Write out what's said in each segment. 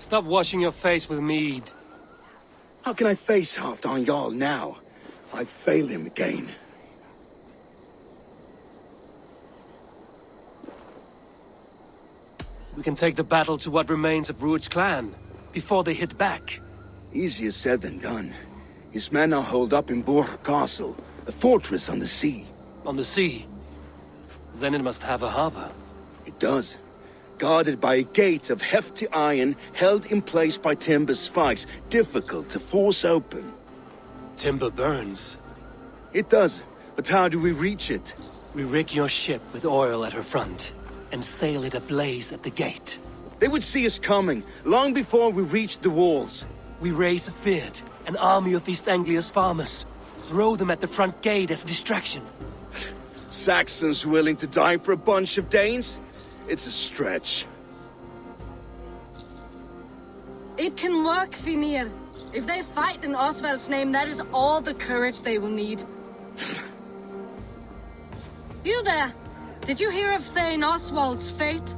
Stop washing your face with mead. How can I face Halfdan Jarl now? I've failed him again. We can take the battle to what remains of Rued's clan, before they hit back. Easier said than done. His men are holed up in Borg Castle, a fortress on the sea. On the sea? Then it must have a harbor. It does. Guarded by a gate of hefty iron, held in place by timber spikes, difficult to force open. Timber burns. It does, but how do we reach it? We rig your ship with oil at her front, and sail it ablaze at the gate. They would see us coming, long before we reached the walls. We raise a Fyrd, an army of East Anglia's farmers. Throw them at the front gate as a distraction. Saxons willing to die for a bunch of Danes? It's a stretch. It can work, Finir. If they fight in Oswald's name, that is all the courage they will need. You there! Did you hear of Thane Oswald's fate?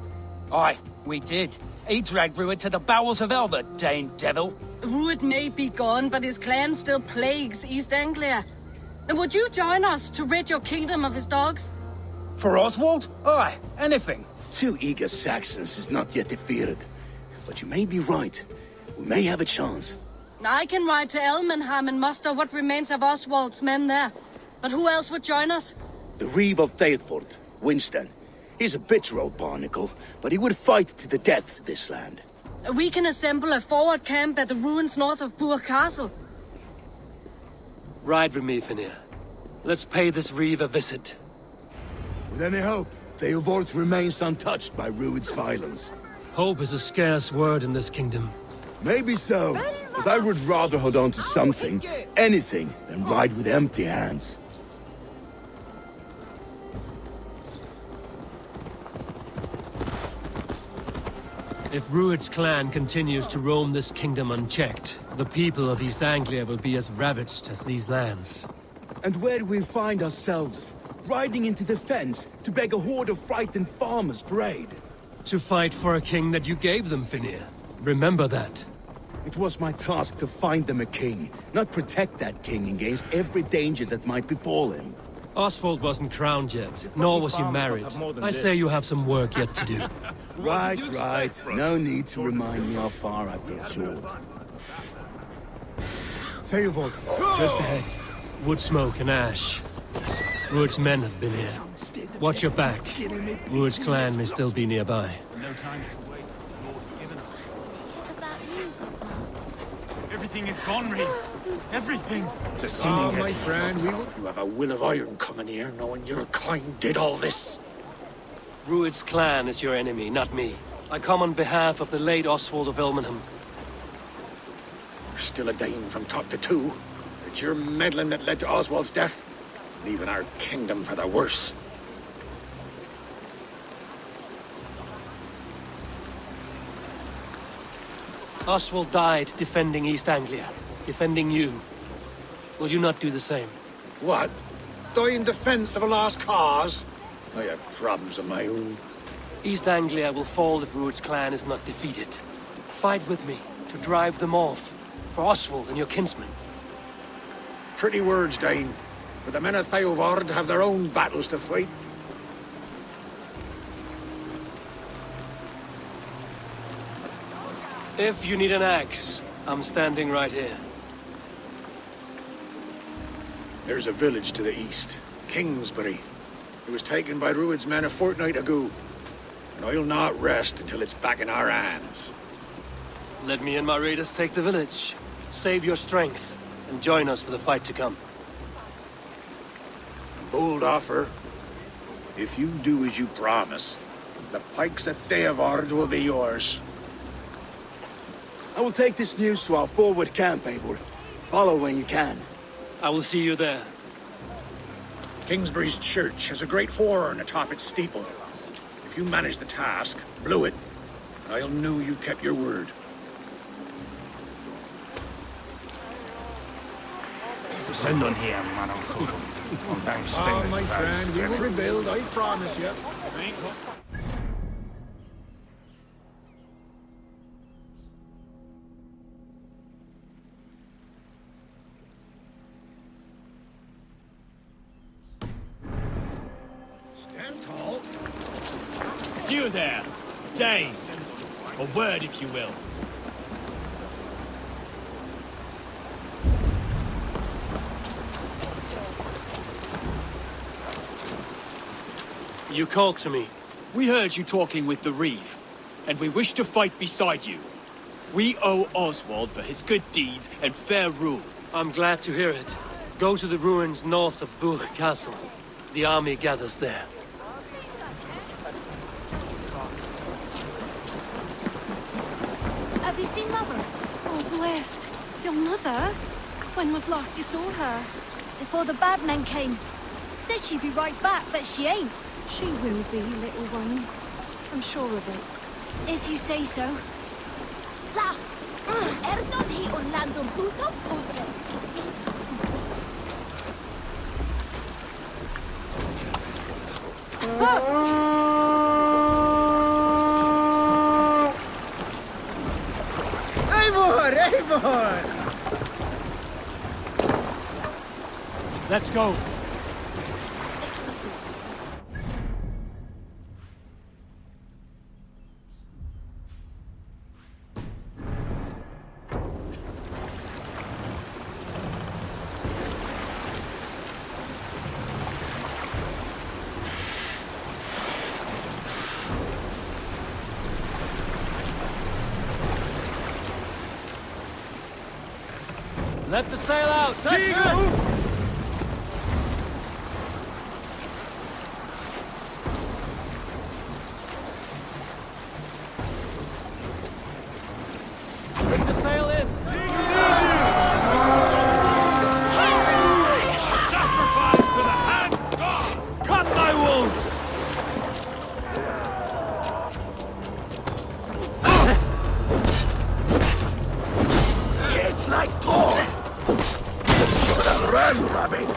Aye, we did. He dragged Rued to the bowels of Elba, Dane devil. Rued may be gone, but his clan still plagues East Anglia. And would you join us to rid your kingdom of his dogs? For Oswald? Aye, anything. 2 eager Saxons is not yet defeated. But you may be right. We may have a chance. I can ride to Elmenham and muster what remains of Oswald's men there. But who else would join us? The Reeve of Thetford, Winston. He's a bitter old barnacle, but he would fight to the death for this land. We can assemble a forward camp at the ruins north of Burg Castle. Ride with me, Finir. Let's pay this Reeve a visit. With any hope, Theodort remains untouched by Rued's violence. Hope is a scarce word in this kingdom. Maybe so, but I would rather hold on to something, anything, than ride with empty hands. If Rued's clan continues to roam this kingdom unchecked, the people of East Anglia will be as ravaged as these lands. And where do we find ourselves? Riding into defense to beg a horde of frightened farmers for aid. To fight for a king that you gave them, Finir. Remember that. It was my task to find them a king, not protect that king against every danger that might befall him. Oswald wasn't crowned yet, nor was he married. I say you have some work yet to do. Right. No need to remind me how far I feel short. Theobald, just ahead. Wood smoke and ash. Rued's men have been here. Watch your back. Rued's clan may still be nearby. What about you? Everything is gone, Reeve. Everything. My friend, you have a will of iron coming here, knowing your kind did all this. Rued's clan is your enemy, not me. I come on behalf of the late Oswald of Elmenham. You're still a Dane from top to two. It's your meddling that led to Oswald's death, leaving our kingdom for the worse. Oswald died defending East Anglia, defending you. Will you not do the same? What? Die in defense of a lost cause? I have problems of my own. East Anglia will fall if Rued's clan is not defeated. Fight with me to drive them off, for Oswald and your kinsmen. Pretty words, Dane. But the men of Theovard have their own battles to fight. If you need an axe, I'm standing right here. There's a village to the east, Kingsbury. It was taken by Rued's men a fortnight ago. And I'll not rest until it's back in our hands. Let me and my raiders take the village. Save your strength, and join us for the fight to come. A bold offer. If you do as you promise, the pikes of Theovard will be yours. I will take this news to our forward camp, Eivor. Follow when you can. I will see you there. Kingsbury's church has a great horn atop its steeple. If you manage the task, blow it, I'll know you kept your word. Send on here, man. Oh, my friend, we will rebuild, I promise you. You there, Dane. A word, if you will. You called to me. We heard you talking with the Reeve, and we wish to fight beside you. We owe Oswald for his good deeds and fair rule. I'm glad to hear it. Go to the ruins north of Buch Castle. The army gathers there. Have you seen Mother? Oh, blessed. Your mother? When was last you saw her? Before the bad men came. Said she'd be right back, but she ain't. She will be, little one. I'm sure of it. If you say so. La! Erdon hi Orlando Pluto Pudre. Eivor! Eivor! Let's go. Let the sail out! Bring the sail in! Sacrifice to the hand god! Cut thy wolves! It's like gold! Run, rabbit!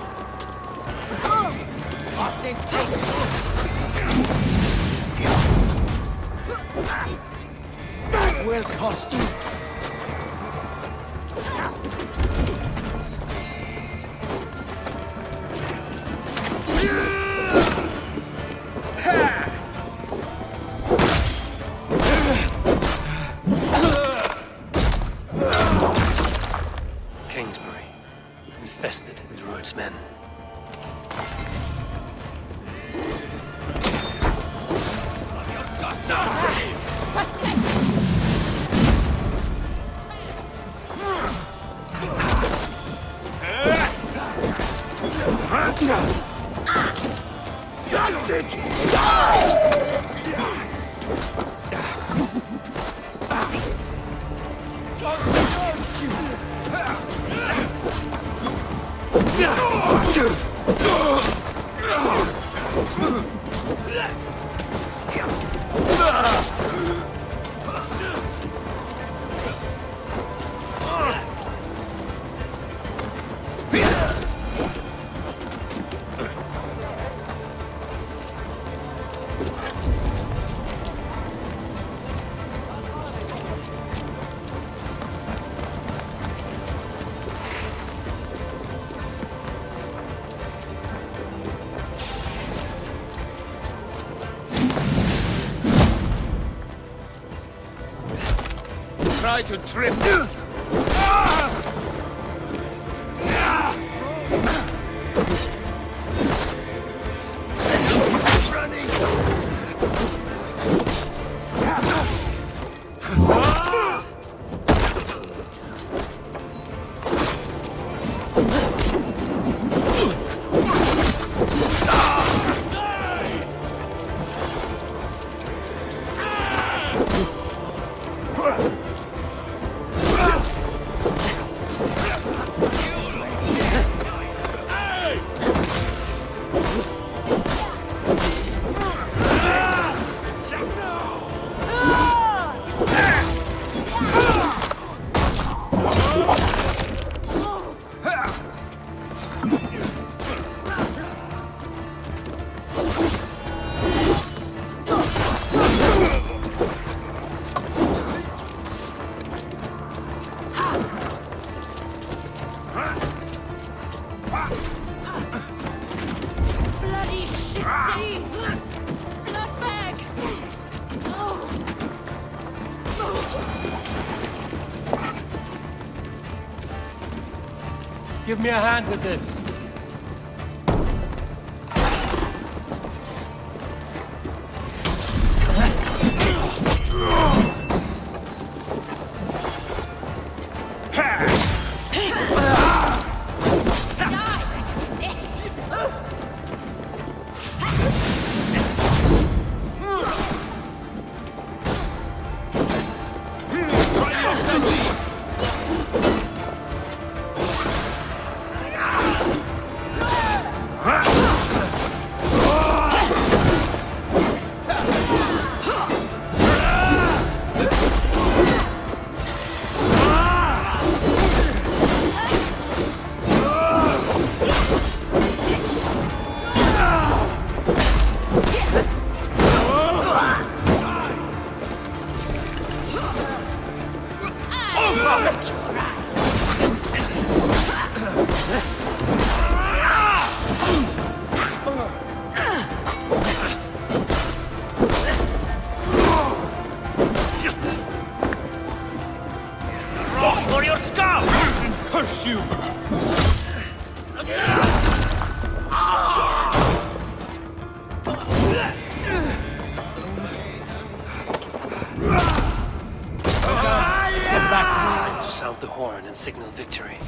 That will cost you. Kingsbury, infested with Rued's men. That's it! Try to trip. Give me a hand with this. The horn and signal victory.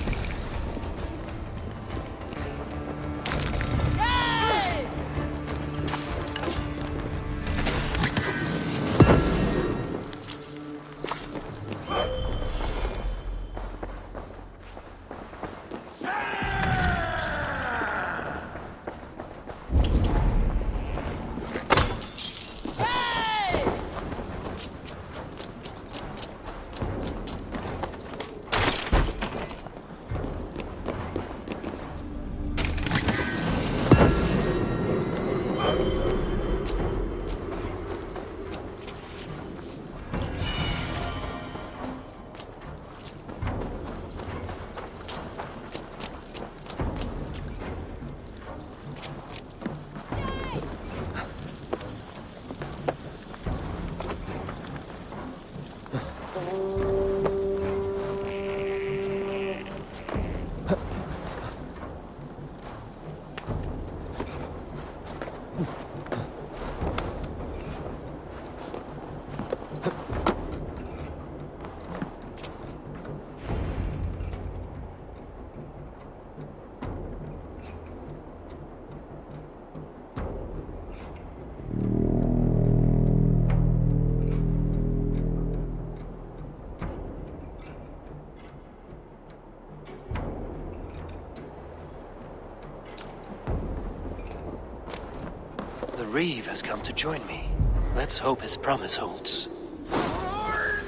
The Reeve has come to join me. Let's hope his promise holds. Horn!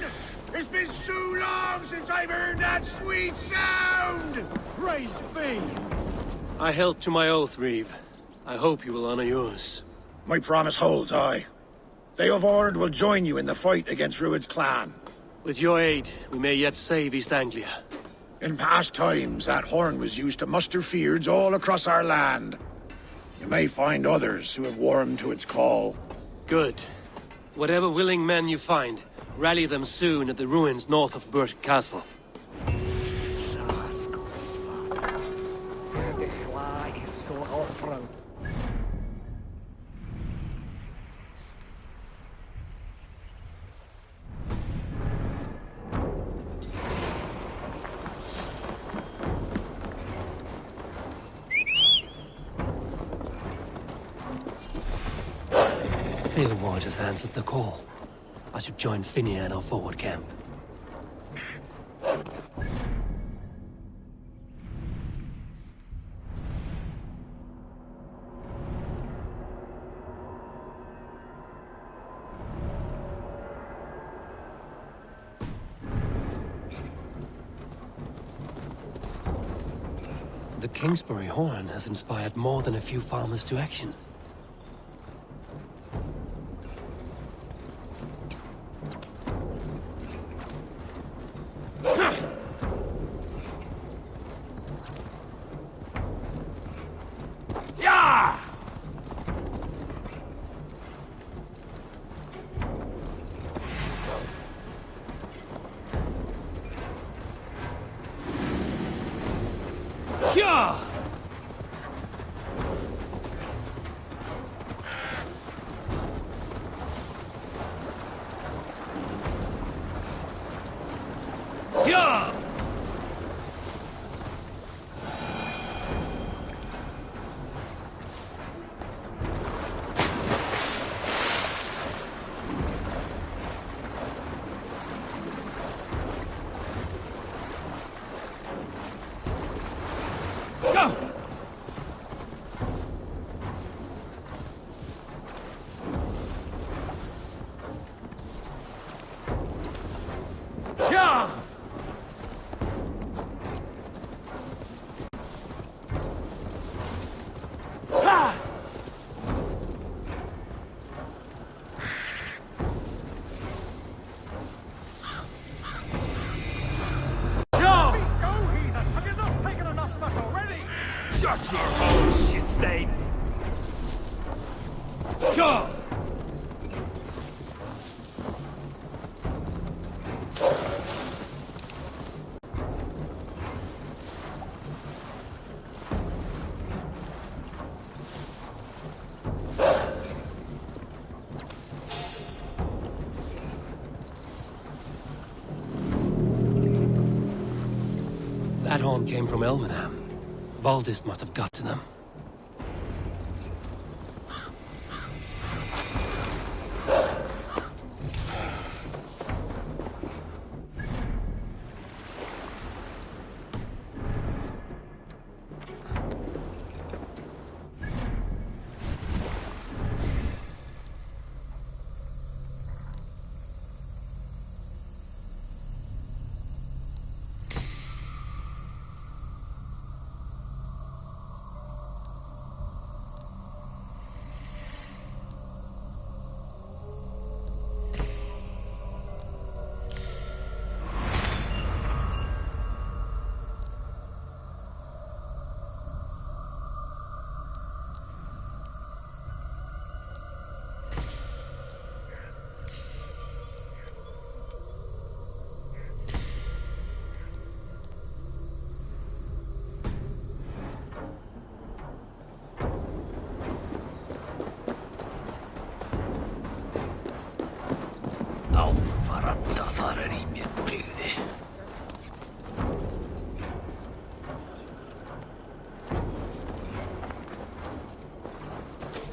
It's been so long since I've heard that sweet sound! Praise be! I held to my oath, Reeve. I hope you will honor yours. My promise holds, aye. They of Ord will join you in the fight against Rued's clan. With your aid, we may yet save East Anglia. In past times, that horn was used to muster fyrds all across our land. You may find others who have warmed to its call. Good. Whatever willing men you find, rally them soon at the ruins north of Burt Castle. Ward has answered the call. I should join Finia in our forward camp. The Kingsbury horn has inspired more than a few farmers to action. Yeah! Yeah! Go! Yeah! Ah! Yeah! Have you not taken enough fat already? Shut your hole, shit stain! Go! That horn came from Elmenham. Valdis must have got to them.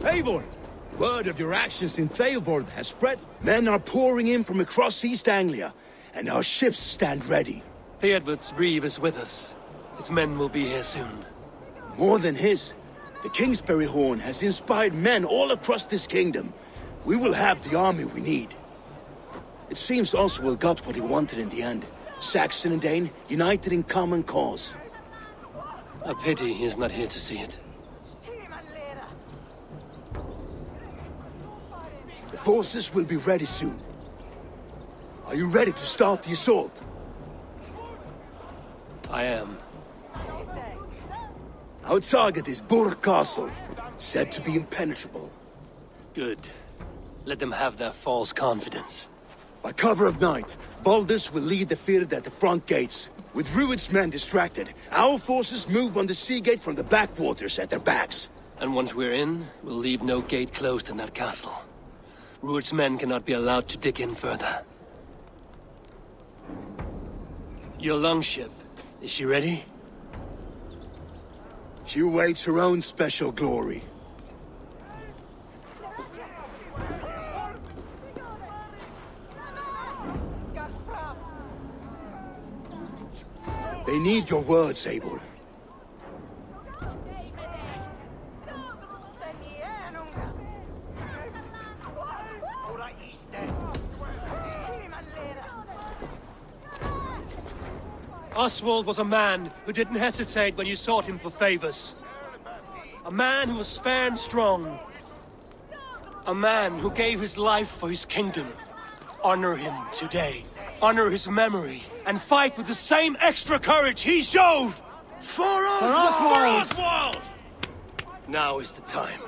Eivor! Word of your actions in Theoborg has spread. Men are pouring in from across East Anglia, and our ships stand ready. Theodward's reeve is with us. His men will be here soon. More than his, the Kingsbury Horn has inspired men all across this kingdom. We will have the army we need. It seems Oswald got what he wanted in the end. Saxon and Dane united in common cause. A pity he is not here to see it. The forces will be ready soon. Are you ready to start the assault? I am. Our target is Burg Castle, said to be impenetrable. Good. Let them have their false confidence. By cover of night, Valdis will lead the field at the front gates. With Rued's men distracted, our forces move on the sea gate from the backwaters at their backs. And once we're in, we'll leave no gate closed in that castle. Rued's men cannot be allowed to dig in further. Your longship, is she ready? She awaits her own special glory. They need your words, Eivor. Oswald was a man who didn't hesitate when you sought him for favors. A man who was fair and strong. A man who gave his life for his kingdom. Honor him today. Honor his memory. And fight with the same extra courage he showed! For Oswald! For Oswald! Now is the time.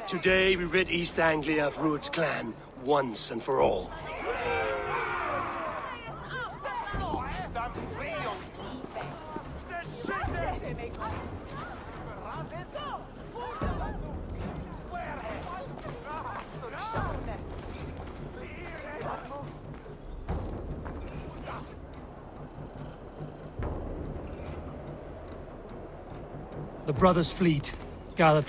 Today we rid East Anglia of Rued's clan, once and for all. The brothers' fleet gathered.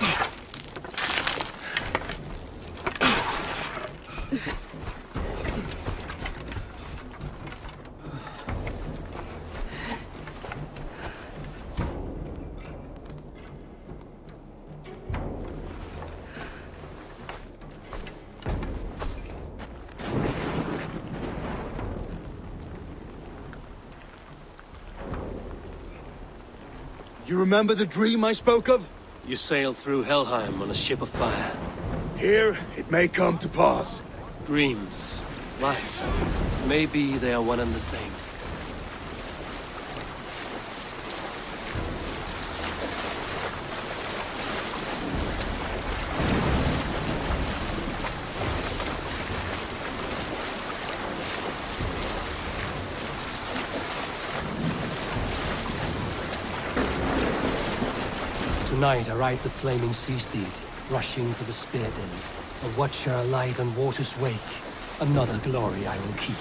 You remember the dream I spoke of? You sailed through Helheim on a ship of fire. Here, it may come to pass. Dreams, life, maybe they are one and the same. Tonight I ride the flaming sea steed, rushing for the spear den. A watcher alight on water's wake. Another glory I will keep.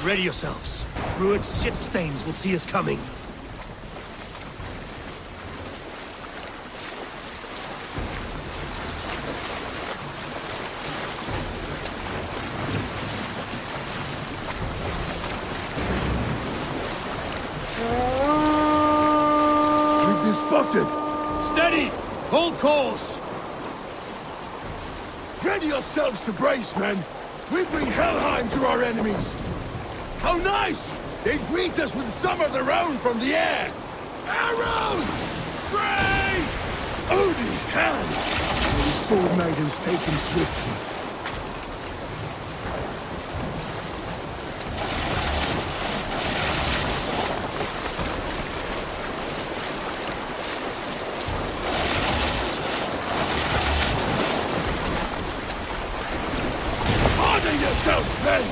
Ready yourselves. Rued's shit stains will see us coming. Spotted! Steady! Hold course! Ready yourselves to brace, men! We bring Helheim to our enemies! How nice! They greet us with some of their own from the air! Arrows! Brace! Odin's hand! The sword maidens take him swiftly. Yourselves, men!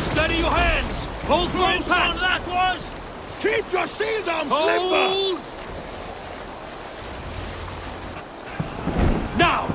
Steady your hands! Hold through impact! That was! Keep your shield arm slipper! Now!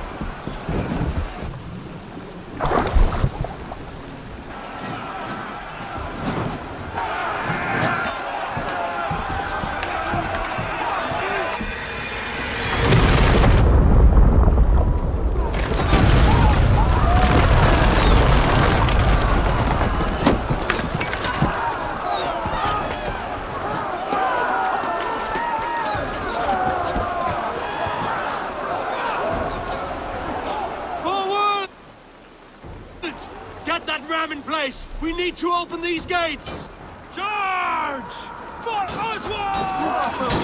Get that ram in place! We need to open these gates! Charge! For Oswald!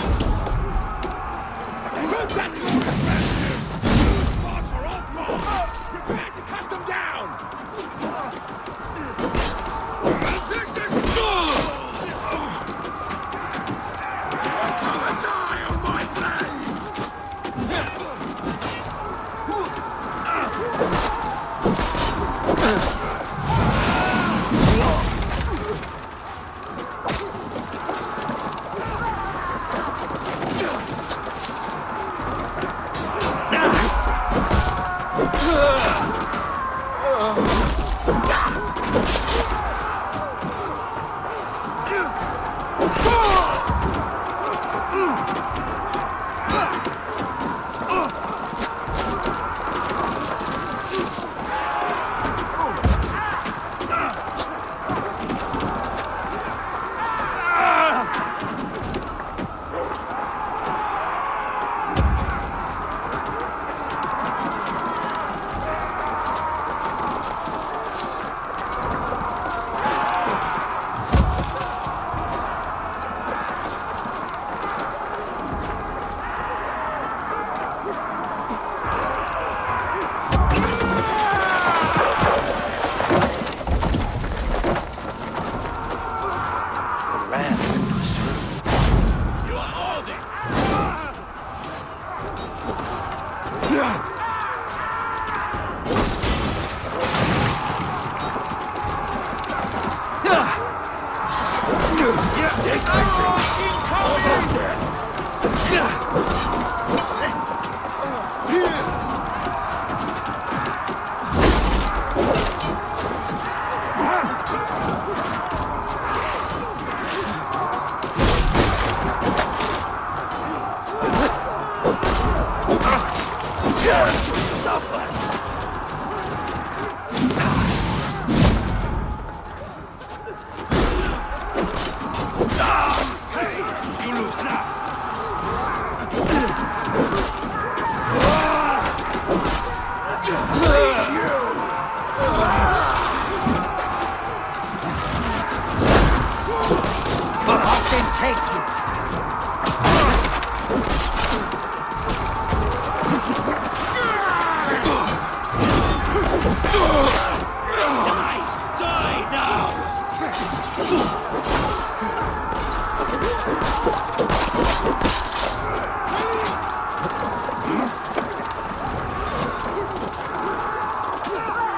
Put that glorious messages! Huge marks are all gone! Prepare to cut them down! This is... Come and die on my blades!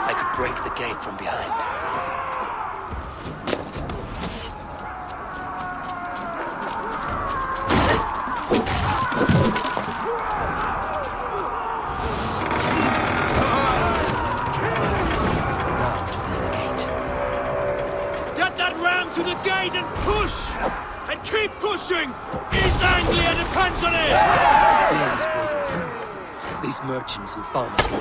I could break the gate from behind. To the gate and push! And keep pushing! East Anglia depends on it! Fear is breaking through. These merchants and farmers can...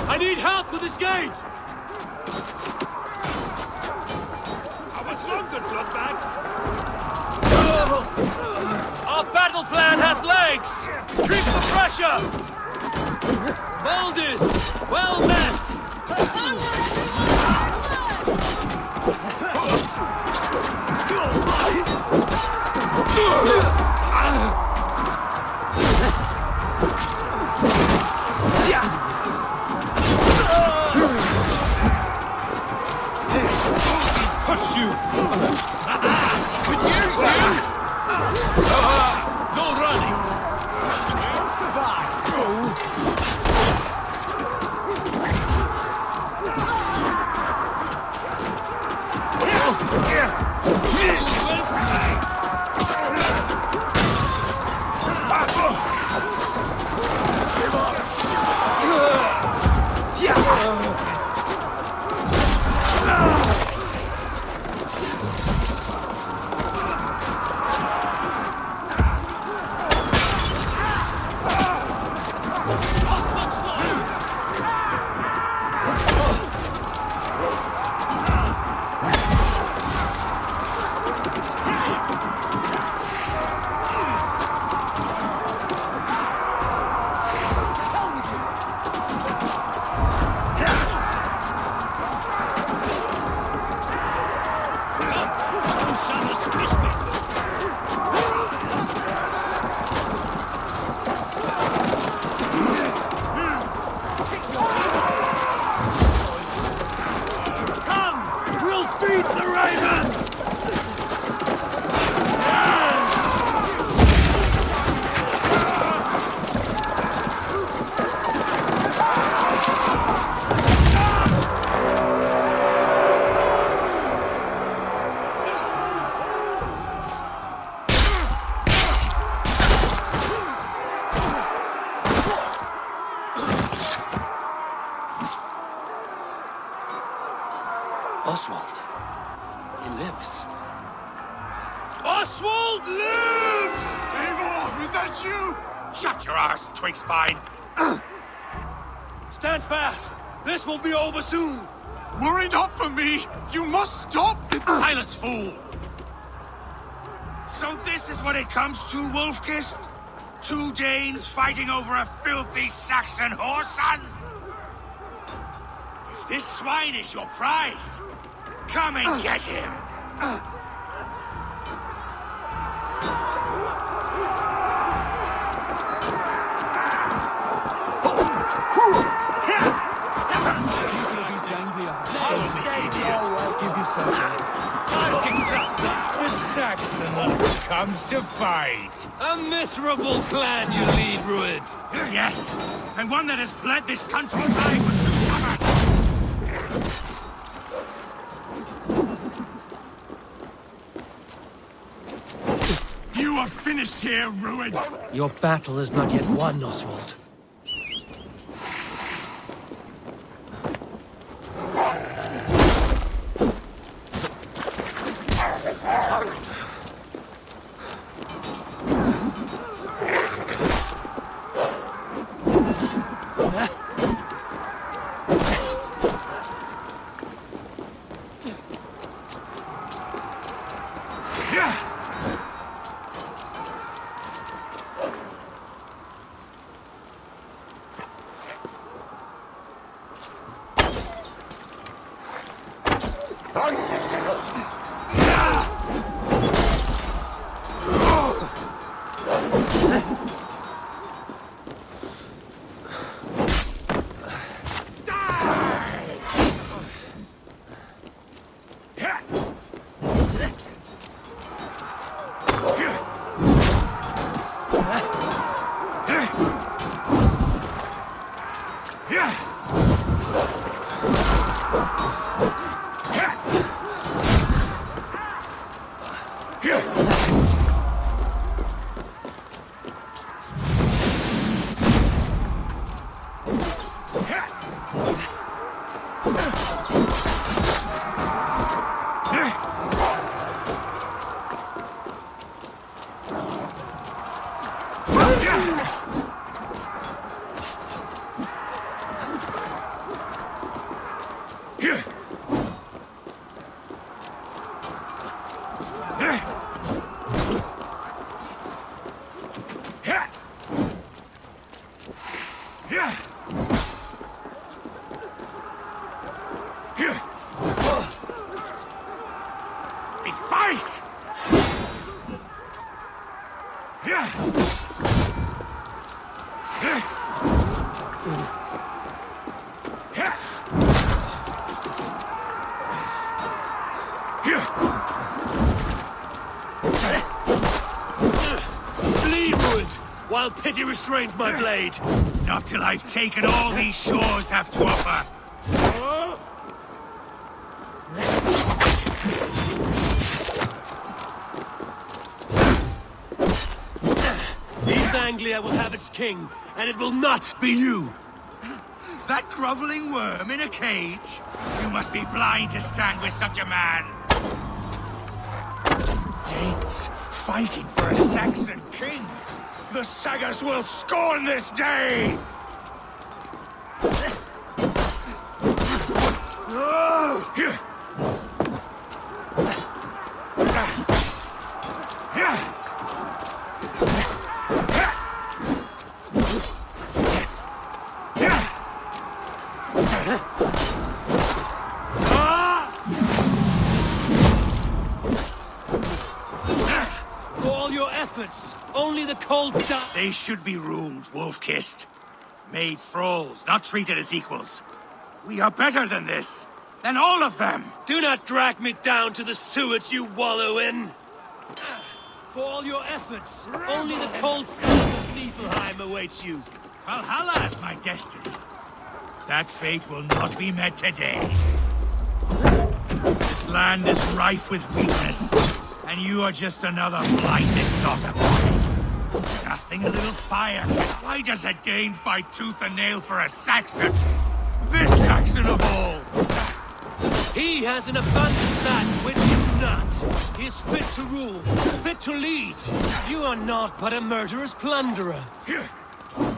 I need help with this gate! How much longer, Bloodbag? Our battle plan has legs! Keep the pressure! Boulders! Well met! Push you! Could use you! No running! We'll survive. Oswald. He lives. Oswald lives! Eivor, is that you? Shut your arse, twig spine. Stand fast! This will be over soon! Worry not for me. You must stop. Silence, fool! So this is what it comes to, Wolfkist? Two Danes fighting over a filthy Saxon whoreson? If this swine is your prize, come and get him! The Saxon comes to fight. A miserable clan you lead, Rued. Yes, and one that has bled this country dry for 2 summers. You are finished here, Rued. Your battle is not yet won, Oswald. While pity restrains my blade. Not till I've taken all these shores have to offer. East Anglia will have its king, and it will not be you. That groveling worm in a cage? You must be blind to stand with such a man. Danes fighting for a Saxon king. The Sagas will scorn this day! Here! Only the cold die. They should be roomed, wolf-kissed. Made thralls, not treated as equals. We are better than this. Than all of them. Do not drag me down to the sewage you wallow in. For all your efforts, only the cold death of Niflheim awaits you. Valhalla is my destiny. That fate will not be met today. This land is rife with weakness. And you are just another blinded knot upon it. Nothing a little fire. Why does a Dane fight tooth and nail for a Saxon? This Saxon of all! He has an abundant that which you not. He is fit to rule, fit to lead. You are not but a murderous plunderer.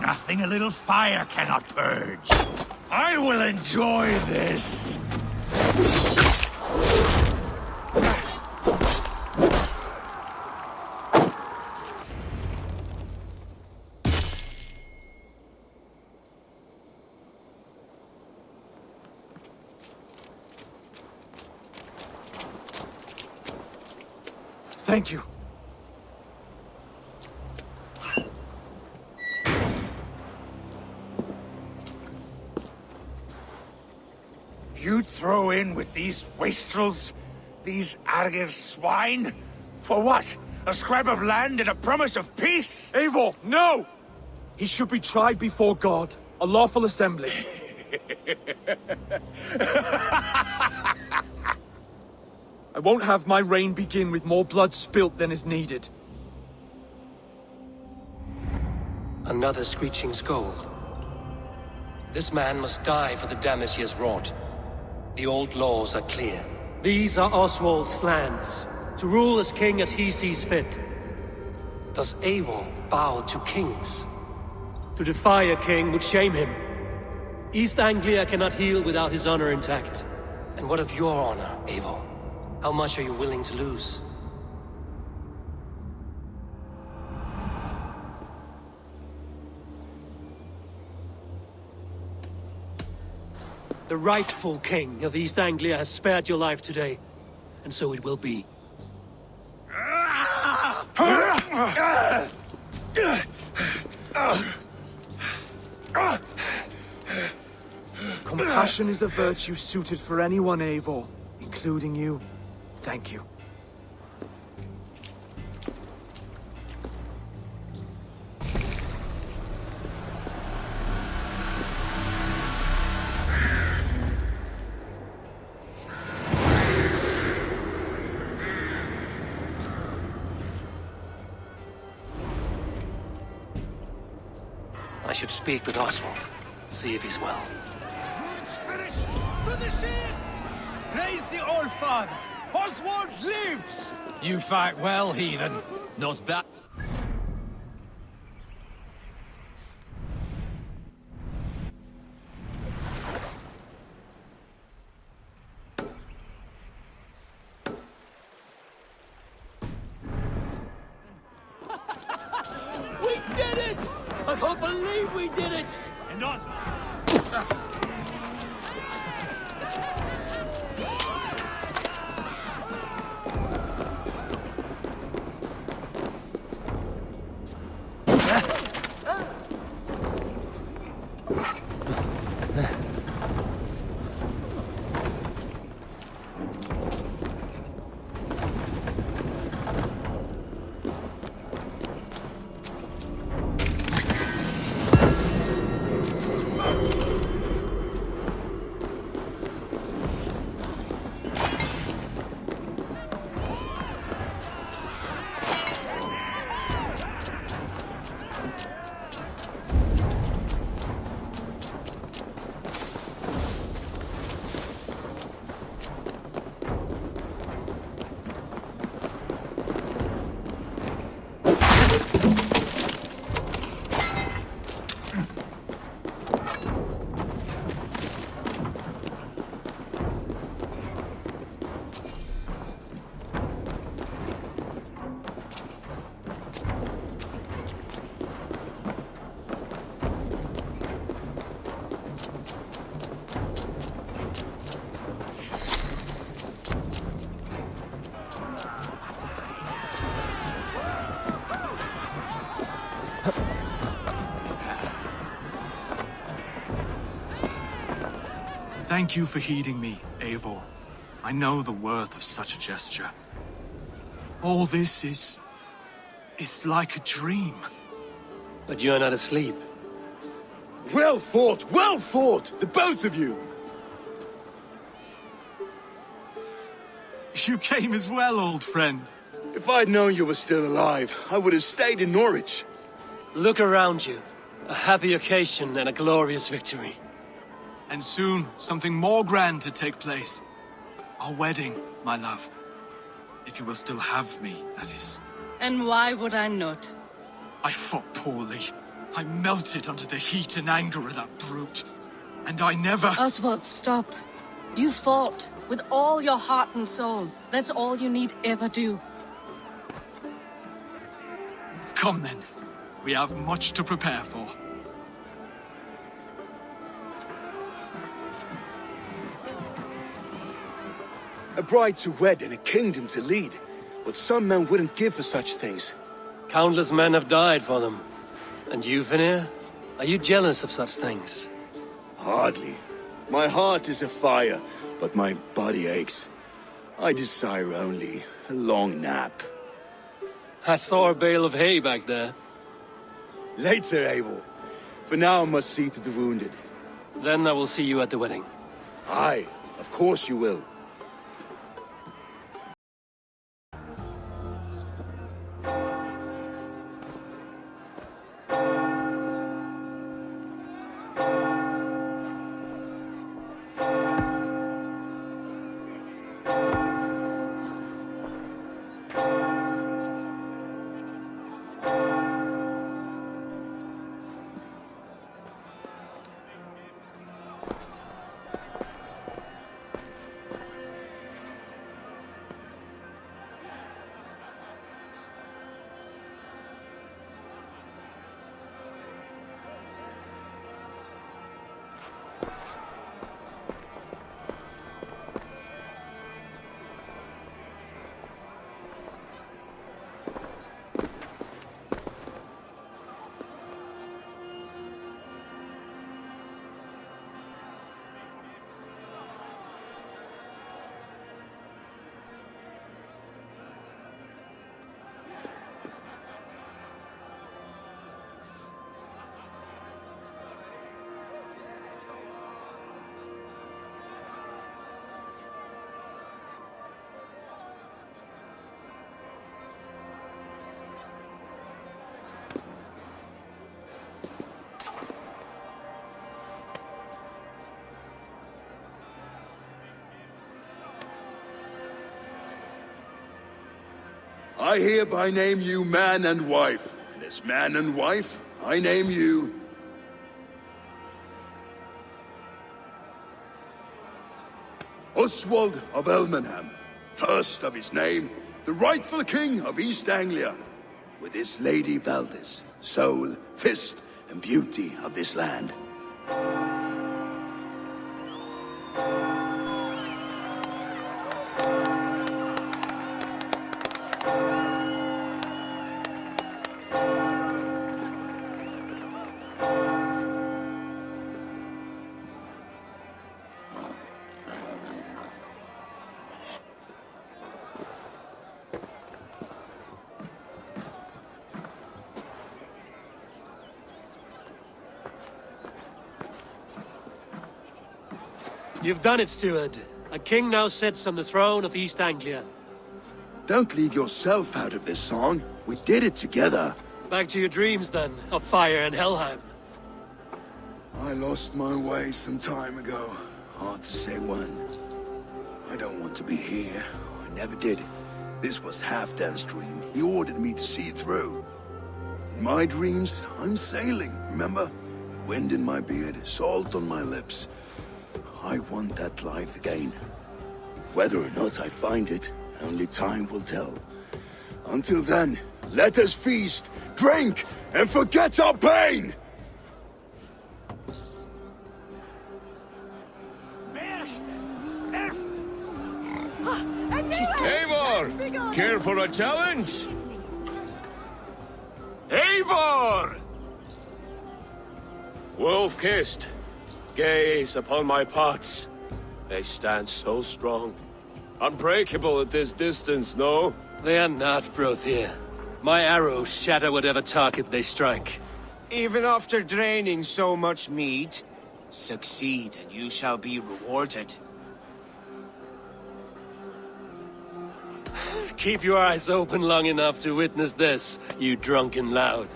Nothing a little fire cannot purge. I will enjoy this! Thank you. You'd throw in with these wastrels These Argir swine? For what? A scrap of land and a promise of peace? Eivor, no! He should be tried before God, a lawful assembly. I won't have my reign begin with more blood spilt than is needed. Another screeching scold. This man must die for the damage he has wrought. The old laws are clear. These are Oswald's lands, to rule as king as he sees fit. Does Eivor bow to kings? To defy a king would shame him. East Anglia cannot heal without his honor intact. And what of your honor, Eivor? How much are you willing to lose? The rightful king of East Anglia has spared your life today, and so it will be. Compassion is a virtue suited for anyone, Eivor, including you. Thank you. I should speak with Oswald, see if he's well. For the ships! Praise the Old Father! Oswald lives! You fight well, heathen. Not bad. We did it! I can't believe we did it! And Oswald... Thank you for heeding me, Eivor. I know the worth of such a gesture. All this is like a dream. But you're not asleep. Well fought, the both of you! You came as well, old friend. If I'd known you were still alive, I would have stayed in Norwich. Look around you. A happy occasion and a glorious victory. And soon, something more grand to take place. Our wedding, my love. If you will still have me, that is. And why would I not? I fought poorly. I melted under the heat and anger of that brute. And I never... Oswald, stop. You fought with all your heart and soul. That's all you need ever do. Come then. We have much to prepare for. A bride to wed and a kingdom to lead. What some men wouldn't give for such things. Countless men have died for them. And you, Vanir? Are you jealous of such things? Hardly. My heart is afire, but my body aches. I desire only a long nap. I saw a bale of hay back there. Later, Eivor. For now, I must see to the wounded. Then I will see you at the wedding. Aye, of course you will. I hereby name you man and wife, and as man and wife, I name you... Oswald of Elmenham, first of his name, the rightful king of East Anglia, with his lady Valdis, soul, fist, and beauty of this land. You've done it, steward. A king now sits on the throne of East Anglia. Don't leave yourself out of this song. We did it together. Back to your dreams, then, of fire and Helheim. I lost my way some time ago. Hard to say when. I don't want to be here. I never did. This was Halfdan's dream. He ordered me to see it through. In my dreams, I'm sailing, remember? Wind in my beard, salt on my lips. I want that life again. Whether or not I find it, only time will tell. Until then, let us feast, drink, and forget our pain! Eivor! Care for a challenge? Eivor! Wolf-kissed. Gaze upon my pots. They stand so strong. Unbreakable at this distance, no? They are not, Brothir. My arrows shatter whatever target they strike. Even after draining so much mead, succeed and you shall be rewarded. Keep your eyes open long enough to witness this, you drunken loud.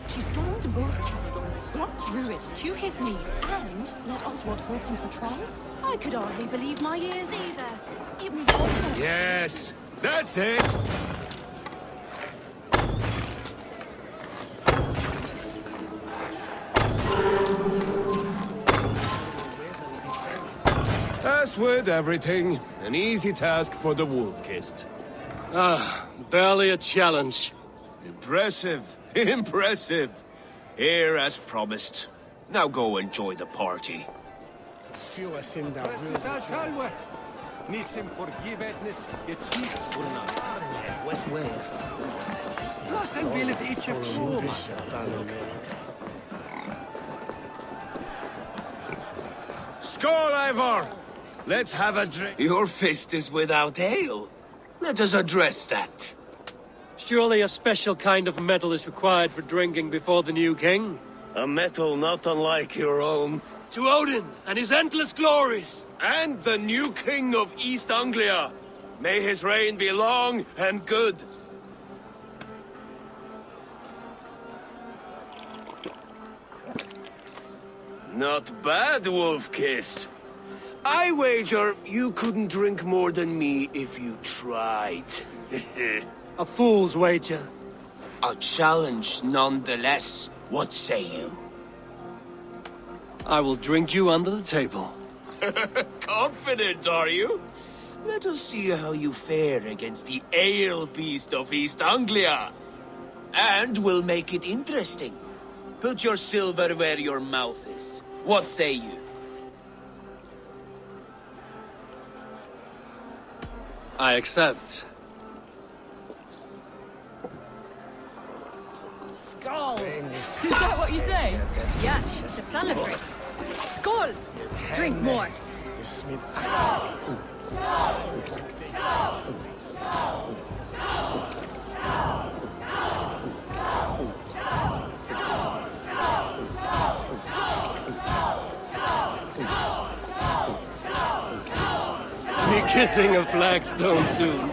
She stormed Burg, brought Druid to his knees, and let Oswald hold him for trial? I could hardly believe my ears either. It was awful. Yes, that's it! As with everything, an easy task for the wolf-kissed. Ah, barely a challenge. Impressive, impressive. Here as promised. Now go enjoy the party. Skål, Eivor! Let's have a drink. Your fist is without ale. Let us address that. Surely a special kind of metal is required for drinking before the new king? A metal not unlike your own. To Odin and his endless glories! And the new king of East Anglia. May his reign be long and good. Not bad, Wolf-Kissed. I wager you couldn't drink more than me if you tried. A fool's wager. A challenge nonetheless. What say you? I will drink you under the table. Confident, are you? Let us see how you fare against the ale beast of East Anglia. And we'll make it interesting. Put your silver where your mouth is. What say you? I accept. Skull. Is that what you say? Yes, to celebrate. Skål! Drink more. Be kissing a flagstone soon.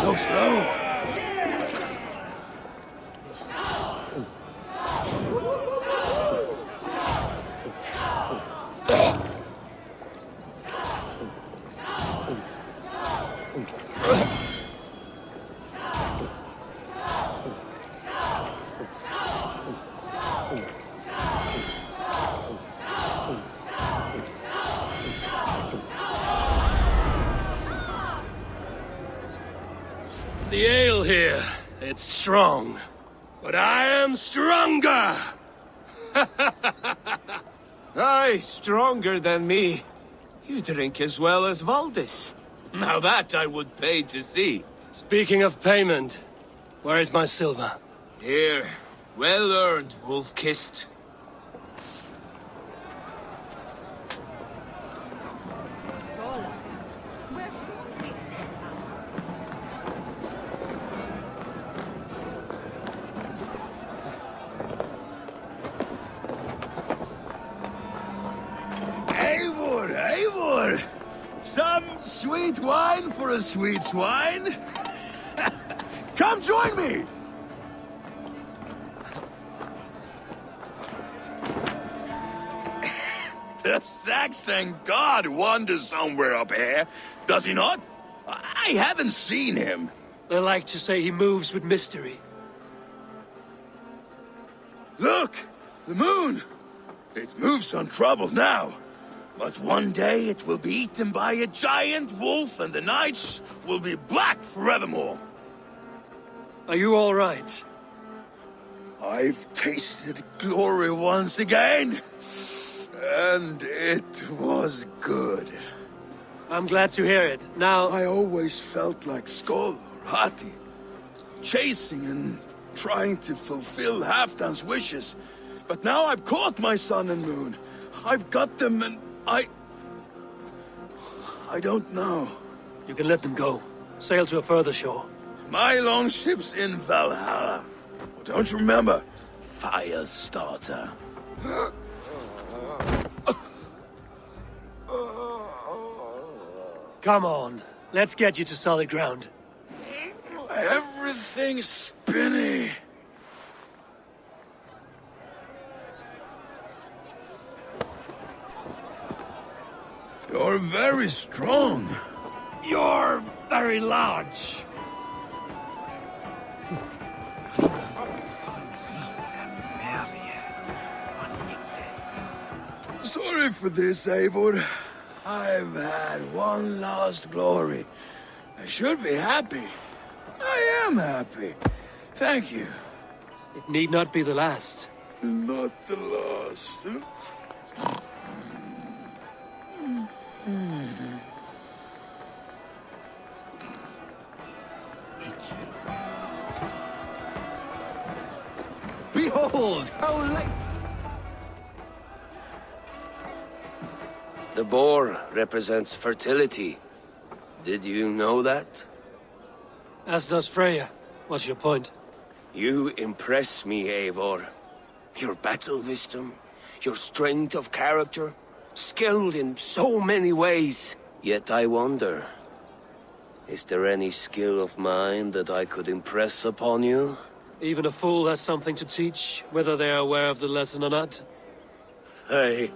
So slow. The ale here, it's strong. But I am stronger! Aye, stronger than me. You drink as well as Valdis. Now that I would pay to see. Speaking of payment, where is my silver? Here, well earned, Wolf-Kissed. Eivor! Some sweet wine for a sweet swine? Come join me! The Saxon god wanders somewhere up here, does he not? I haven't seen him. They like to say he moves with mystery. Look! The moon! It moves untroubled now. But one day it will be eaten by a giant wolf and the nights will be black forevermore. Are you all right? I've tasted glory once again. And it was good. I'm glad to hear it. Now... I always felt like Skoll or Hati. Chasing and trying to fulfill Halfdan's wishes. But now I've caught my sun and moon. I've got them and I don't know. You can let them go. Sail to a further shore. My longship's in Valhalla. Oh, don't you remember? Firestarter. Come on. Let's get you to solid ground. Everything's spinny. You're very strong. You're very large. Sorry for this, Eivor. I've had one last glory. I should be happy. I am happy. Thank you. It need not be the last. Not the last. Behold, how late... The boar represents fertility. Did you know that? As does Freya. What's your point? You impress me, Eivor. Your battle wisdom, your strength of character, skilled in so many ways. Yet I wonder, is there any skill of mine that I could impress upon you? Even a fool has something to teach, whether they are aware of the lesson or not. Hey.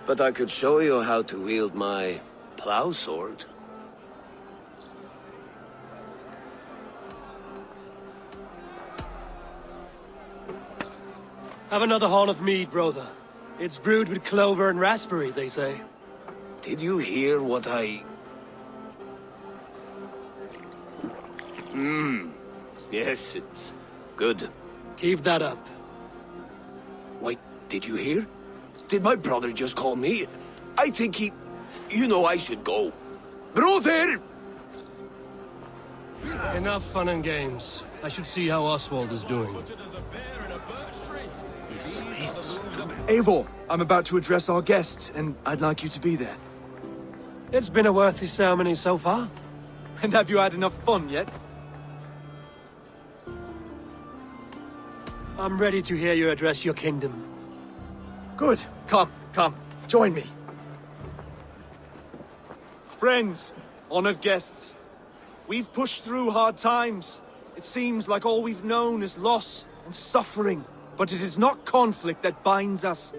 But I could show you how to wield my plow sword. Have another horn of mead, brother. It's brewed with clover and raspberry, they say. Did you hear what I... Yes, it's good. Keep that up. Wait, did you hear? Did my brother just call me? I think he... You know I should go. Brother! Enough fun and games. I should see how Oswald is doing. Eivor, I'm about to address our guests, and I'd like you to be there. It's been a worthy ceremony so far. And have you had enough fun yet? I'm ready to hear you address your kingdom. Good. Come. Join me. Friends, honored guests, we've pushed through hard times. It seems like all we've known is loss and suffering. But it is not conflict that binds us.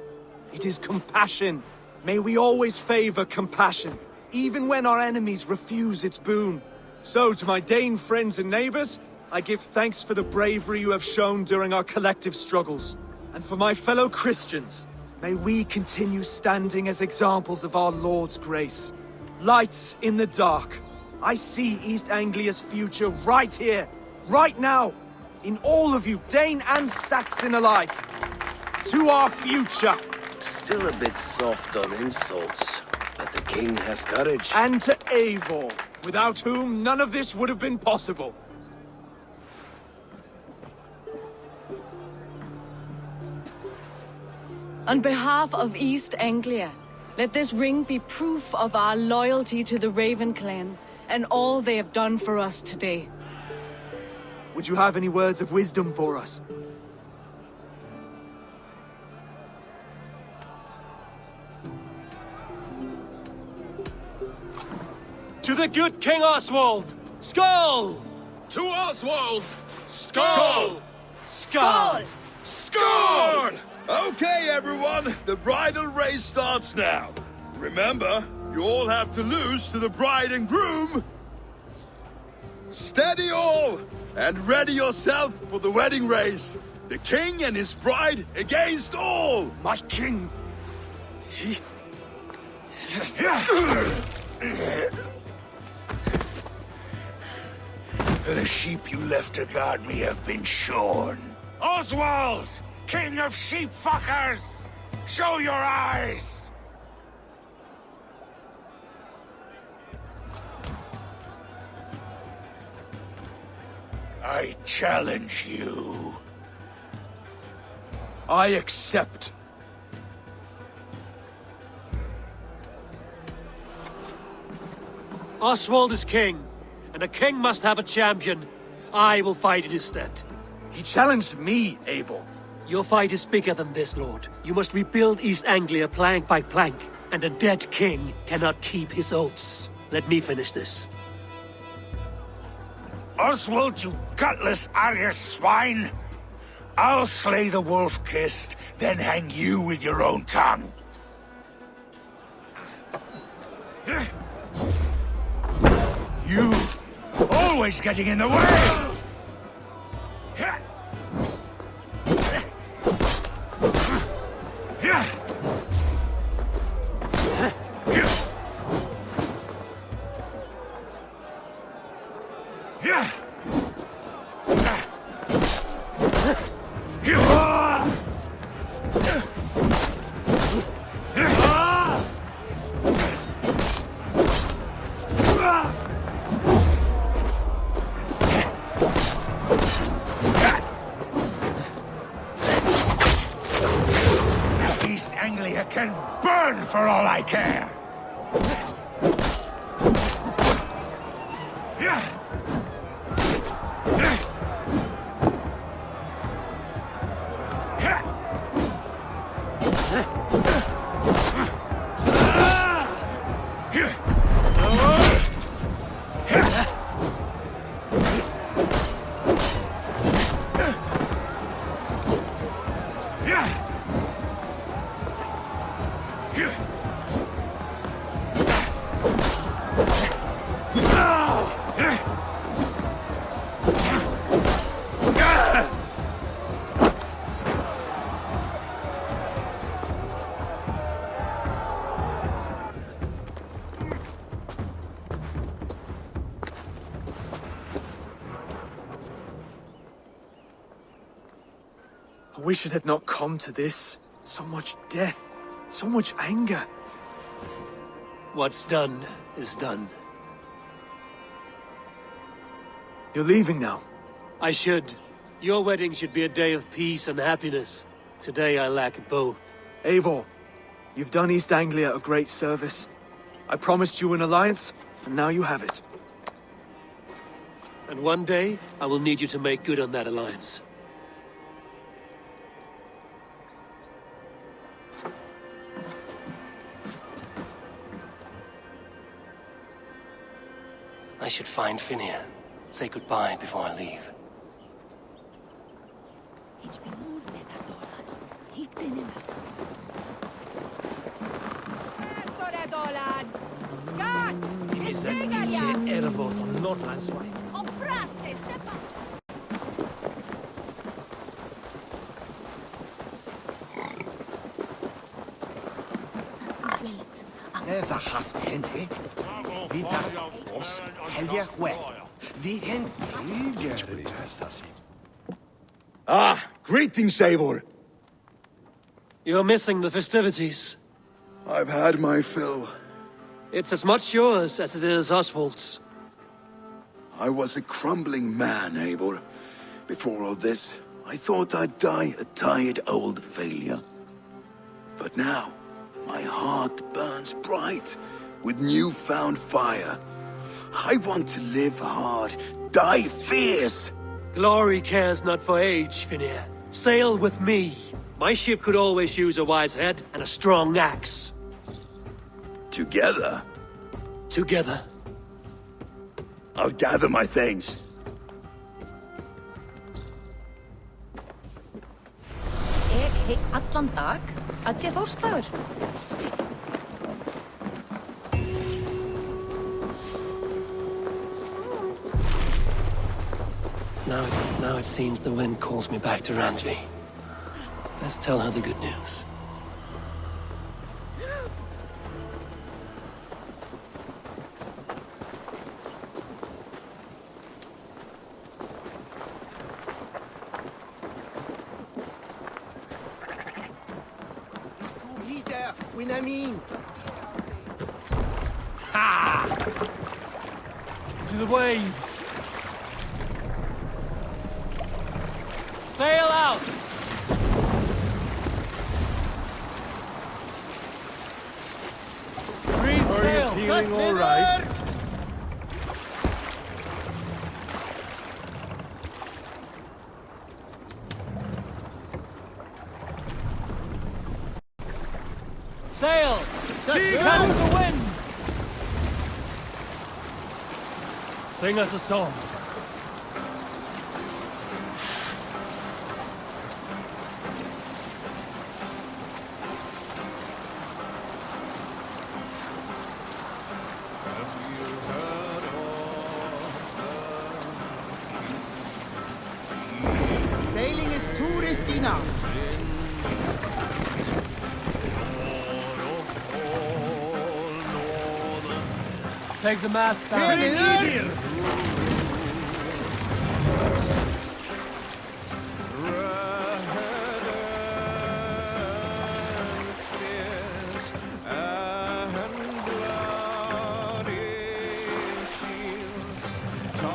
It is compassion. May we always favor compassion, even when our enemies refuse its boon. So, to my Dane friends and neighbors, I give thanks for the bravery you have shown during our collective struggles. And for my fellow Christians, may we continue standing as examples of our Lord's grace. Lights in the dark. I see East Anglia's future right here, right now. In all of you, Dane and Saxon alike. To our future. Still a bit soft on insults, but the king has courage. And to Eivor, without whom none of this would have been possible. On behalf of East Anglia, let this ring be proof of our loyalty to the Raven clan and all they have done for us today. Would you have any words of wisdom for us? To the good King Oswald! Skull! To Oswald! Skull! Skull! Score! Okay, everyone, the bridal race starts now. Remember, you all have to lose to the bride and groom. Steady all, and ready yourself for the wedding race. The king and his bride against all. My king! The sheep you left to guard me have been shorn. Oswald! King of sheep fuckers! Show your eyes! I challenge you. I accept. Oswald is king, and a king must have a champion. I will fight in his stead. He challenged me, Eivor. Your fight is bigger than this, Lord. You must rebuild East Anglia plank by plank, and a dead king cannot keep his oaths. Let me finish this. Oswald, you gutless Arya swine! I'll slay the wolf-kissed, then hang you with your own tongue. You always getting in the way! East Anglia can burn for all I care! I wish it had not come to this. So much death, so much anger. What's done is done. You're leaving now. I should. Your wedding should be a day of peace and happiness. Today I lack both. Eivor, you've done East Anglia a great service. I promised you an alliance, and now you have it. And one day, I will need you to make good on that alliance. I should find Finnear. Say goodbye before I leave. Esa hath henne. Vi dar oss helge hue. Vi hen. Ah, greetings, Eivor. You're missing the festivities. I've had my fill. It's as much yours as it is Oswald's. I was a crumbling man, Eivor. Before all this, I thought I'd die a tired old failure. But now, my heart burns bright with newfound fire. I want to live hard, die fierce. Glory cares not for age, Finnear. Sail with me. My ship could always use a wise head and a strong axe. Together? Together. I'll gather my things. Ek allan dag að sé Þórsdagur. Now it seems the wind calls me back to Ranji. Let's tell her the good news. To the waves! Sail out! Green sail! Are you feeling all right? Sail! Catch the wind! Sing us a song. Sailing is too risky now. Take the mast down.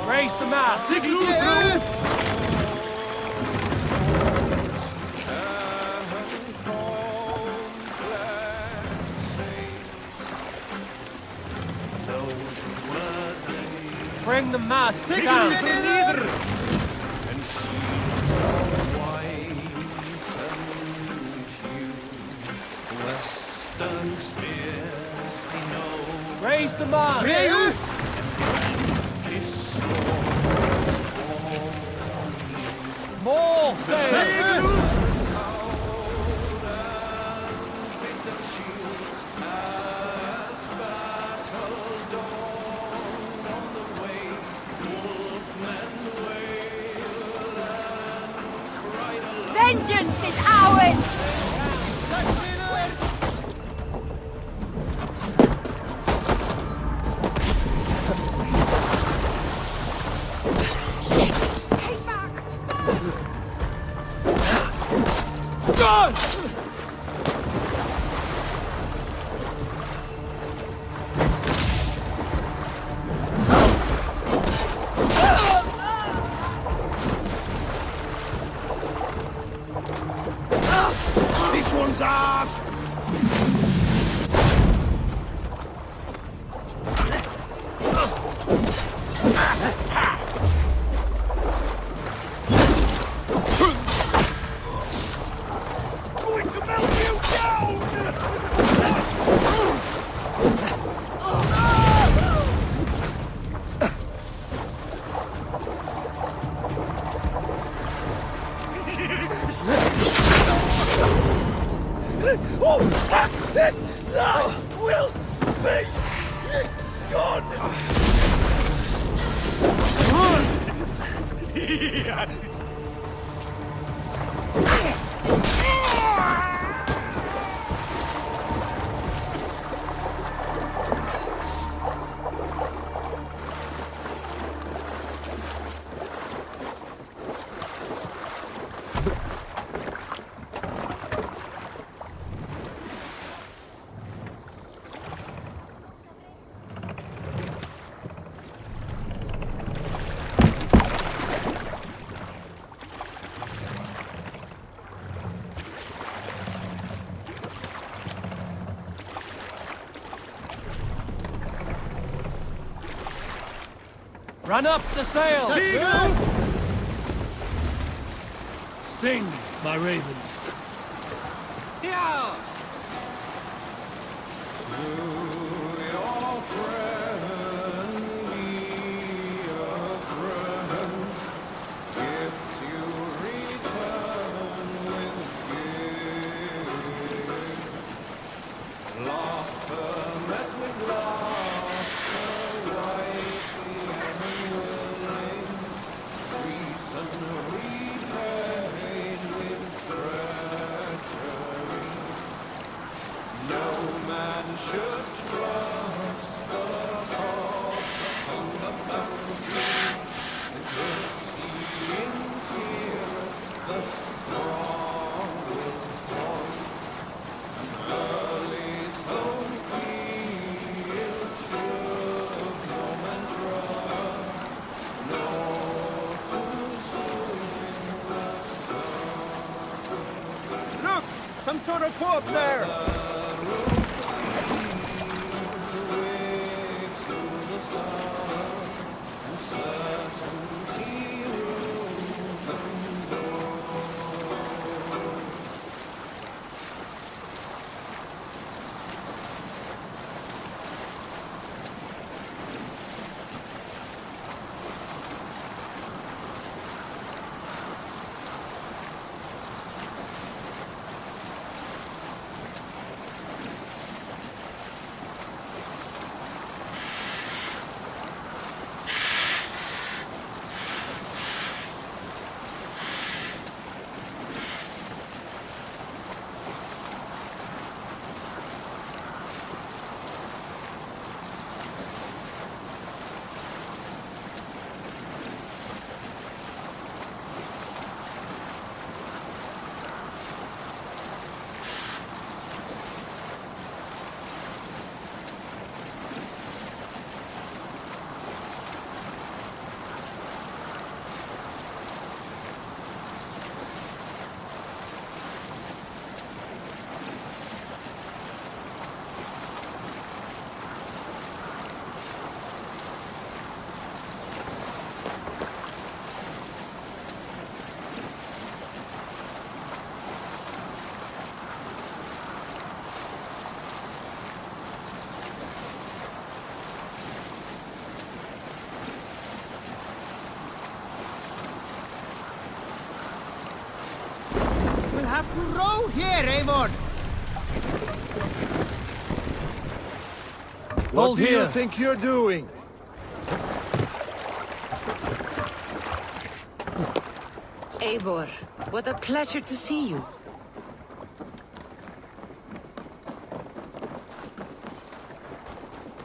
Raise the mast. Bring the masts down. Raise the mast. More sail. Vengeance is ours! This one's ours! Going to melt you down! Will be gone! Run up the sail. Seagull! Sing, my ravens. Yeah! Look! Some sort of port there! have to row here, Eivor. What do you think you're doing? Eivor, what a pleasure to see you.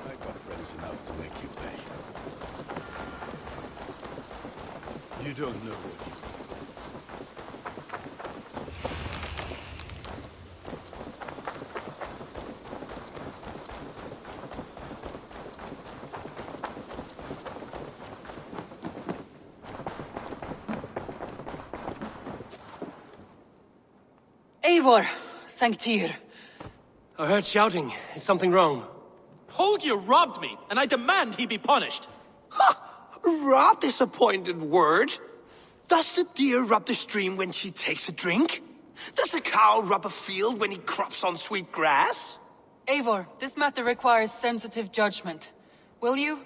I got friends enough to make you pay. You don't know what you... Eivor, thank Tyr. I heard shouting. Is something wrong? Holger robbed me, and I demand he be punished. Rot is a pointed word. Does the deer rub the stream when she takes a drink? Does a cow rub a field when he crops on sweet grass? Eivor, this matter requires sensitive judgment. Will you?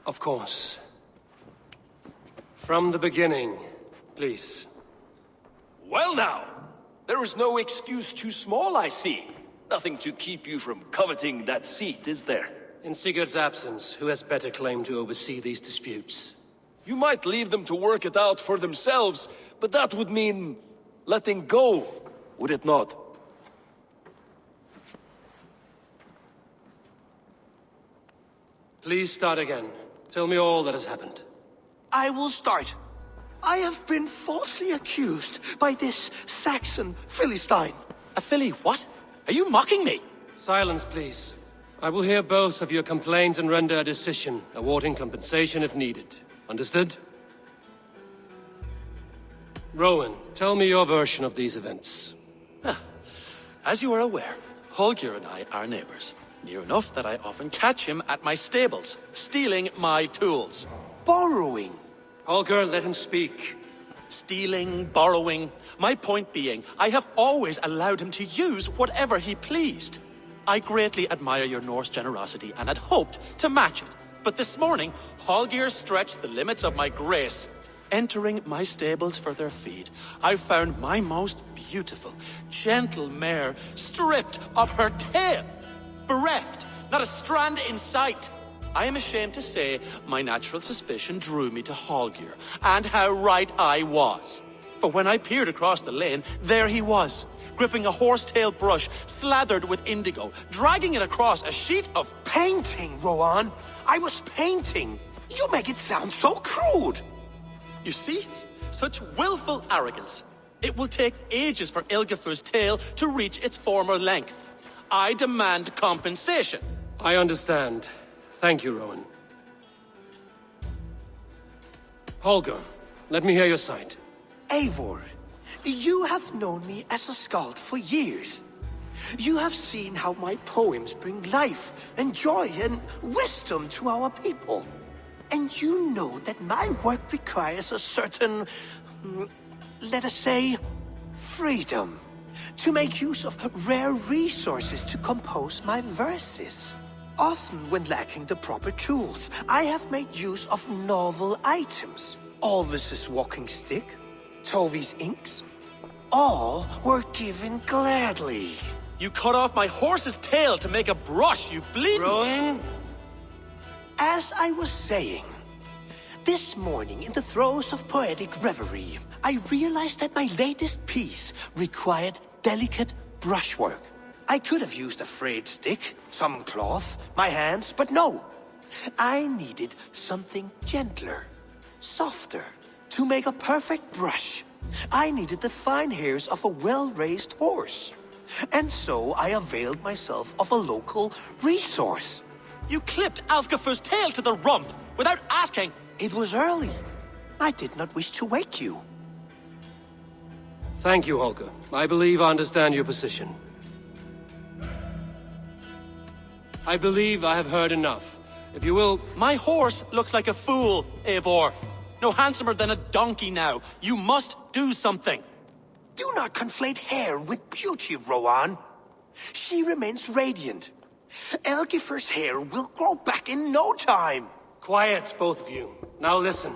Of course. From the beginning, please. Well now, there is no excuse too small, I see. Nothing to keep you from coveting that seat, is there? In Sigurd's absence, who has better claim to oversee these disputes? You might leave them to work it out for themselves, but that would mean letting go, would it not? Please start again. Tell me all that has happened. I will start. I have been falsely accused by this Saxon Philistine. A Philly what? Are you mocking me? Silence, please. I will hear both of your complaints and render a decision, awarding compensation if needed. Understood? Rowan, tell me your version of these events. As you are aware, Holger and I are neighbors. Near enough that I often catch him at my stables, stealing my tools. Borrowing. Holger, let him speak. Stealing, borrowing. My point being, I have always allowed him to use whatever he pleased. I greatly admire your Norse generosity and had hoped to match it. But this morning, Holger stretched the limits of my grace. Entering my stables for their feed, I found my most beautiful, gentle mare stripped of her tail. Bereft, not a strand in sight. I am ashamed to say my natural suspicion drew me to Holger, and how right I was. For when I peered across the lane, there he was, gripping a horsetail brush slathered with indigo, dragging it across a sheet of painting, Rowan. I was painting. You make it sound so crude. You see? Such willful arrogance. It will take ages for Ilgafur's tail to reach its former length. I demand compensation. I understand. Thank you, Rowan. Holger, let me hear your side. Eivor, you have known me as a skald for years. You have seen how my poems bring life and joy and wisdom to our people. And you know that my work requires a certain, let us say, freedom. To make use of rare resources to compose my verses. Often when lacking the proper tools, I have made use of novel items. Alvis's walking stick, Tovi's inks. All were given gladly. You cut off my horse's tail to make a brush, you bleeding... Rowan? As I was saying, this morning in the throes of poetic reverie, I realized that my latest piece required delicate brushwork. I could have used a frayed stick, some cloth, my hands, but no. I needed something gentler, softer. To make a perfect brush, I needed the fine hairs of a well-raised horse. And so I availed myself of a local resource. You clipped Alfgafur's tail to the rump without asking. It was early. I did not wish to wake you. Thank you, Holger. I believe I understand your position. I believe I have heard enough. If you will... My horse looks like a fool, Eivor. No handsomer than a donkey now. You must do something. Do not conflate hair with beauty, Rowan. She remains radiant. Elgifur's hair will grow back in no time. Quiet, both of you. Now listen.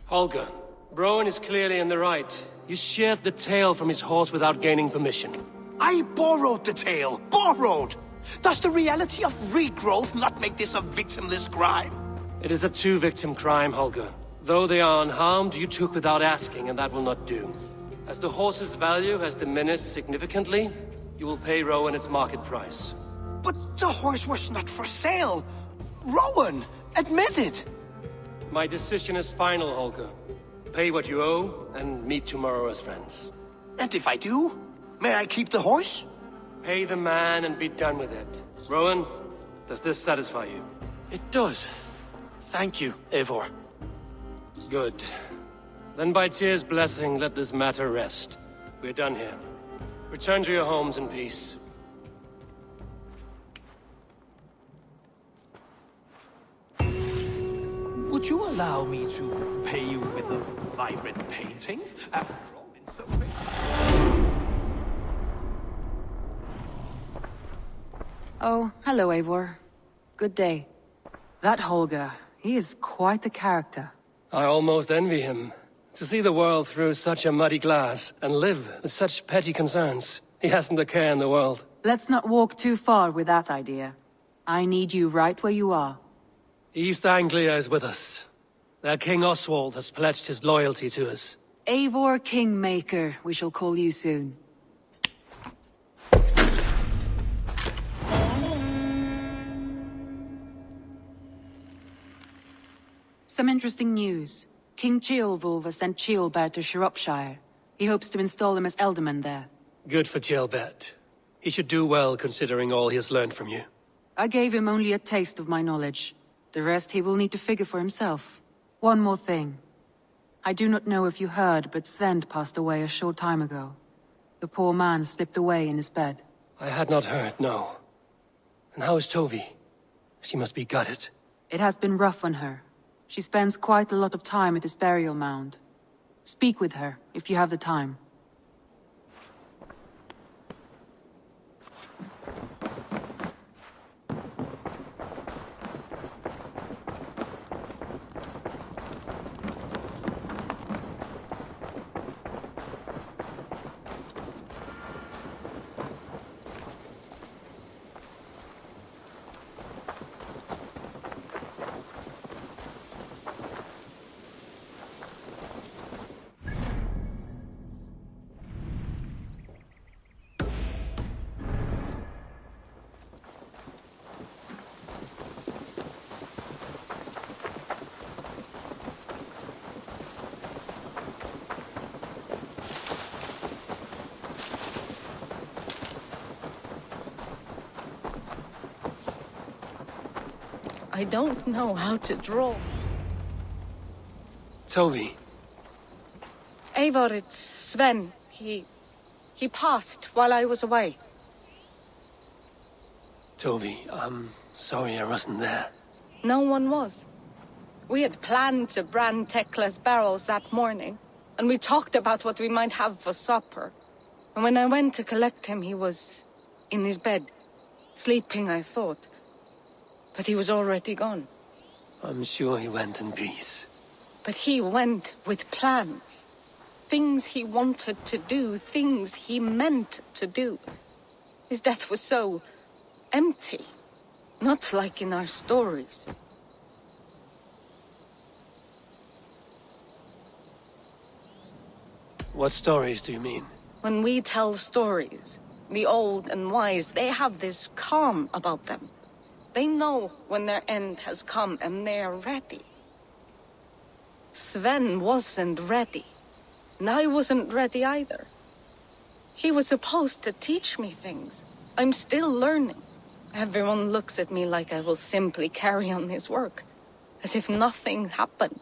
Holger, Rowan is clearly in the right. You sheared the tail from his horse without gaining permission. I borrowed the tail. Borrowed! Does the reality of regrowth not make this a victimless crime? It is a two-victim crime, Holger. Though they are unharmed, you took without asking, and that will not do. As the horse's value has diminished significantly, you will pay Rowan its market price. But the horse was not for sale. Rowan, admit it. My decision is final, Holger. Pay what you owe, and meet tomorrow as friends. And if I do, may I keep the horse? Pay the man and be done with it. Rowan, does this satisfy you? It does. Thank you, Eivor. Good. Then by Tyr's blessing, let this matter rest. We're done here. Return to your homes in peace. Would you allow me to pay you with a vibrant painting? Oh, hello, Eivor. Good day. That Holger, he is quite a character. I almost envy him. To see the world through such a muddy glass, and live with such petty concerns. He hasn't a care in the world. Let's not walk too far with that idea. I need you right where you are. East Anglia is with us. Their King Oswald has pledged his loyalty to us. Eivor Kingmaker, we shall call you soon. Some interesting news. King Ceolwulf has sent Ceolbert to Shropshire. He hopes to install him as Elderman there. Good for Ceolbert. He should do well considering all he has learned from you. I gave him only a taste of my knowledge. The rest he will need to figure for himself. One more thing. I do not know if you heard, but Sven passed away a short time ago. The poor man slipped away in his bed. I had not heard, no. And how is Tovi? She must be gutted. It has been rough on her. She spends quite a lot of time at his burial mound. Speak with her, if you have the time. I don't know how to draw. Tovi. Eivor, it's Sven. He passed while I was away. Tovi, I'm sorry I wasn't there. No one was. We had planned to brand Tekla's barrels that morning, and we talked about what we might have for supper. And when I went to collect him, he was in his bed. Sleeping, I thought. But he was already gone. I'm sure he went in peace. But he went with plans. Things he wanted to do, things he meant to do. His death was so empty. Not like in our stories. What stories do you mean? When we tell stories, the old and wise, they have this calm about them. They know when their end has come and they're ready. Sven wasn't ready. And I wasn't ready either. He was supposed to teach me things. I'm still learning. Everyone looks at me like I will simply carry on his work. As if nothing happened.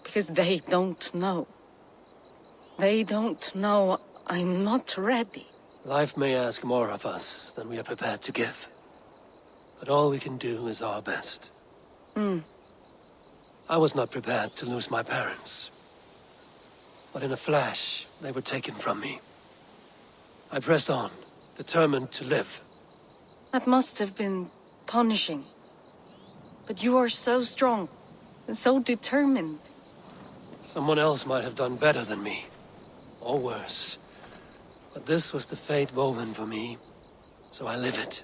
Because they don't know. They don't know I'm not ready. Life may ask more of us than we are prepared to give. But all we can do is our best. I was not prepared to lose my parents. But in a flash, they were taken from me. I pressed on, determined to live. That must have been punishing. But you are so strong, and so determined. Someone else might have done better than me. Or worse. But this was the fate woven for me, so I live it.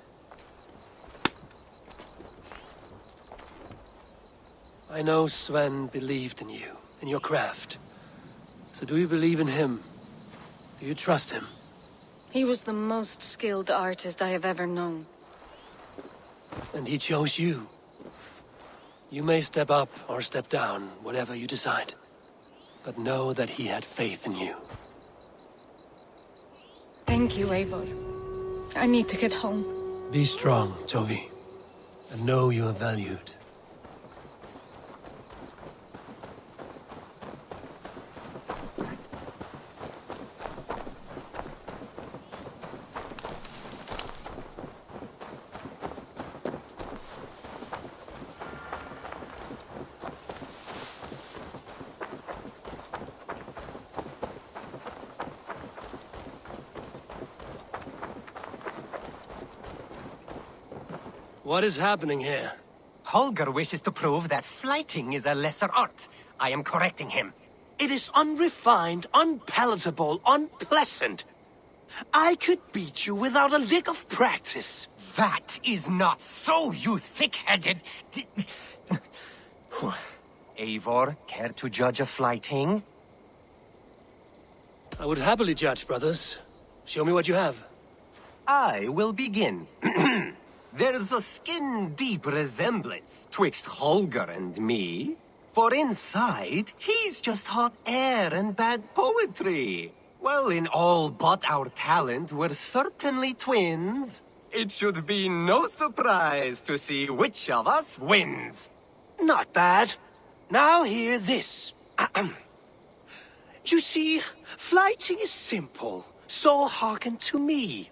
I know Sven believed in you, in your craft. So do you believe in him? Do you trust him? He was the most skilled artist I have ever known. And he chose you. You may step up or step down, whatever you decide. But know that he had faith in you. Thank you, Eivor. I need to get home. Be strong, Tovi. And know you are valued. What is happening here? Holger wishes to prove that flighting is a lesser art. I am correcting him. It is unrefined, unpalatable, unpleasant. I could beat you without a lick of practice. That is not so, you thick-headed... Eivor, care to judge a flighting? I would happily judge, brothers. Show me what you have. I will begin. There's a skin-deep resemblance twixt Holger and me. For inside, he's just hot air and bad poetry. Well, in all but our talent, we're certainly twins. It should be no surprise to see which of us wins. Not bad. Now hear this. You see, flighting is simple, so hearken to me.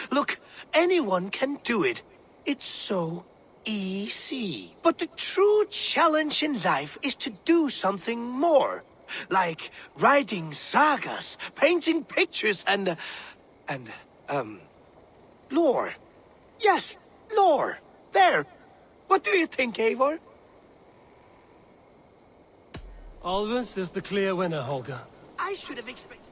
Look, anyone can do it. It's so easy. But the true challenge in life is to do something more. Like writing sagas, painting pictures, and lore. Yes, lore. There. What do you think, Eivor? Alvis is the clear winner, Holger. I should have expected...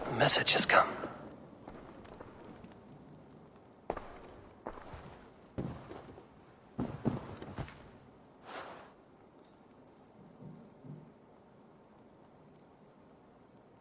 A message has come.